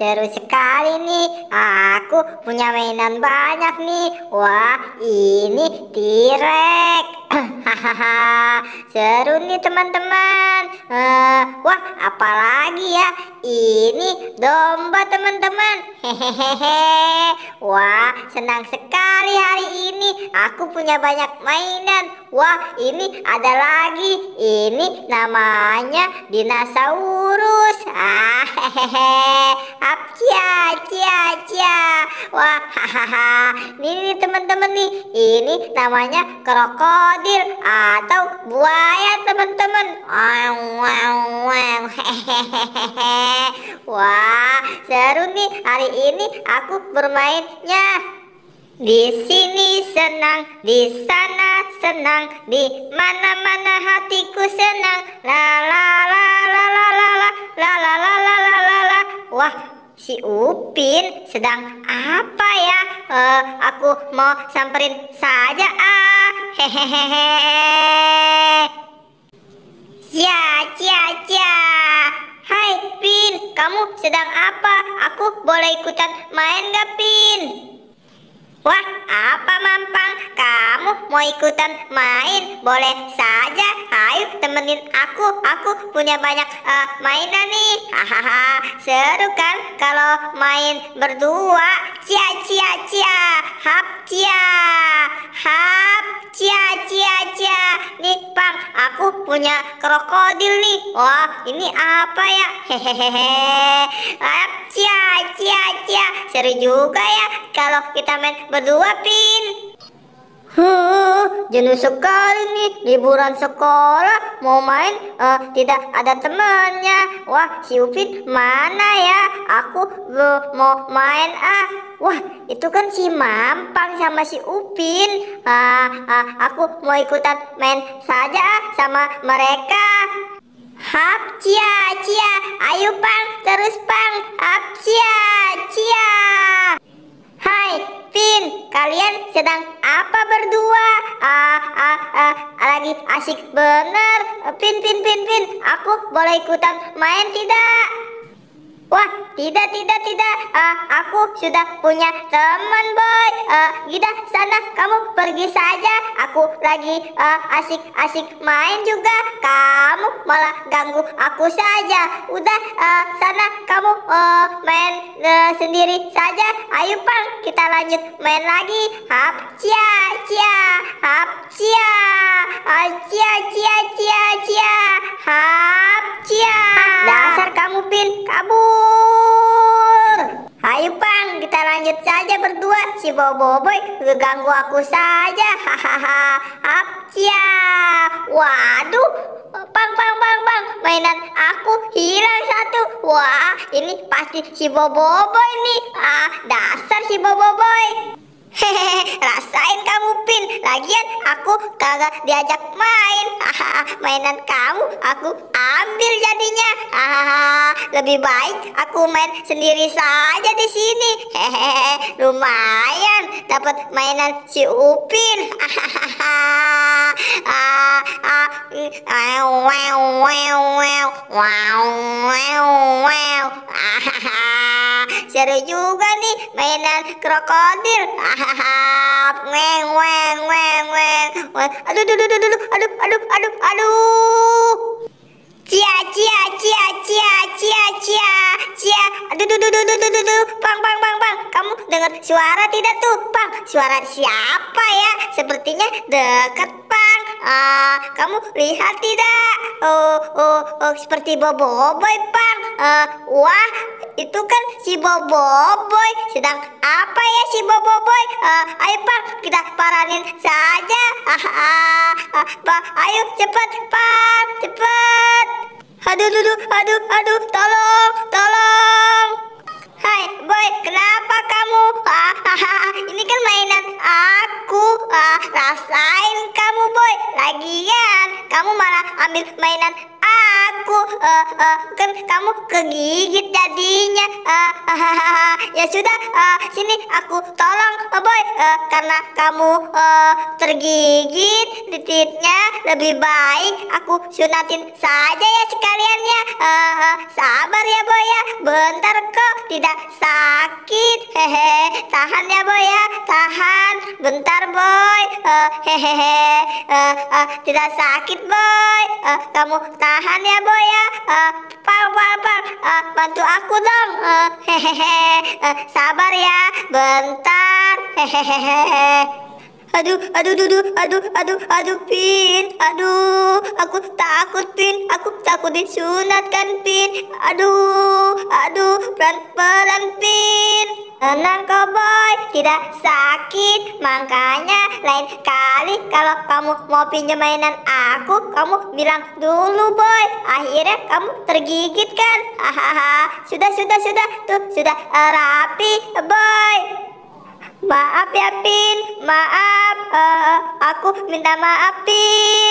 seru sekali nih. Aku punya mainan banyak nih. Wah, ini T-Rex. Hahaha, seru nih teman-teman. Wah, apalagi ya? Ini domba teman-teman. Hehehe. Wah, senang sekali hari ini. Aku punya banyak mainan. Wah, ini ada lagi. Ini namanya dinosaurus. Hehehe. Apcia, cia, cia. Wah, hahaha. Ini teman-teman nih. Ini namanya krokodil atau buaya teman-teman. Wow, wow, wow. Hehehe. Wah, seru nih hari ini aku bermainnya. Di sini senang, di sana senang, di mana-mana hatiku senang. La la la la la la la la la la la la la la. Wah, si Upin sedang apa ya? Aku mau samperin saja. Hehehe. Ya, cia, cia. Hai Pin, kamu sedang apa? Aku boleh ikutan main gak Pin? Wah, apa Mampang? Kamu mau ikutan main? Boleh saja. Ayo temenin aku punya banyak mainan nih. Hahaha, seru kan kalau main berdua. Cia, cia, cia. Hap, cia. Hap, cia, cia, cia. Nih Pang, aku punya krokodil nih. Wah, ini apa ya? Hehehe. Hap, cia, cia, cia. Seru juga ya kalau kita main berdua Pin. Jenuh sekali nih liburan sekolah, mau main tidak ada temannya. Wah, si Upin mana ya? Aku mau main. Wah, itu kan si Mampang sama si Upin. Aku mau ikutan main saja sama mereka. Hap, cia, cia. Ayo Pang, terus Pang. Hap, cia, cia. Hai Pin, kalian sedang apa berdua? Lagi asik bener. Pin, aku boleh ikutan main tidak? Wah, tidak. Aku sudah punya teman boy. Gida, sana kamu pergi saja. Aku lagi asik main juga. Kamu malah ganggu aku saja. Udah, sana kamu main sendiri saja. Ayo Pang, kita lanjut main lagi. Hap, cia, cia. Hap, cia. Cia, cia, cia, cia. Hap, cia. Dasar kamu Pin, kabur. Ayo Pang, kita lanjut saja berdua. Si Boboiboy ganggu aku saja. Hahaha. Apcia. Waduh, Pang, mainan aku hilang satu. Wah, ini pasti si Boboiboy nih. Dasar si Boboiboy. Hehehe, rasain kamu Pin. Lagian aku kagak diajak main. Mainan kamu aku ambil jadinya. Lebih baik aku main sendiri saja di sini. Hehehe, lumayan dapat mainan si Upin. Seru juga nih mainan krokodil. Aduh. Cia, cia, cia, cia, cia, cia, cia. Aduh. Pang. Kamu dengar suara tidak tuh, Pang? Suara siapa ya? Sepertinya dekat, Pang. Kamu lihat tidak? Seperti Boboiboy, Pang. Wah, itu kan si Boboiboy. Sedang apa ya si Boboiboy? Ayo Pang, kita paranin saja. Ayo cepat Pang, cepat. Aduh, tolong. Hai boy, kenapa kamu? Ini kan mainan aku. Rasain kamu boy. Lagian kamu malah ambil mainan aku. aku. Kan kamu kegigit jadinya. Ya sudah, sini aku tolong, boy. Karena kamu tergigit titiknya, lebih baik aku sunatin saja ya sekaliannya. Sabar ya boy ya, bentar kok, tidak sakit. Hehe, tahan ya boy ya, tahan, bentar boy. Tidak sakit boy. Kamu tahan ya boy ya. Bantu aku dong. Sabar ya, bentar. Aduh, Pin. Aku takut, Pin. Aku takut disunatkan, Pin. Aduh, pelan-pelan, Pin. Tenang kok, boy. Tidak sakit. Makanya lain kali kalau kamu mau pinjam mainan aku, kamu bilang dulu, boy. Akhirnya kamu tergigit kan? Sudah. Tuh, sudah rapi, boy. Maaf ya, Pin. Maaf. Aku minta maaf, Pin.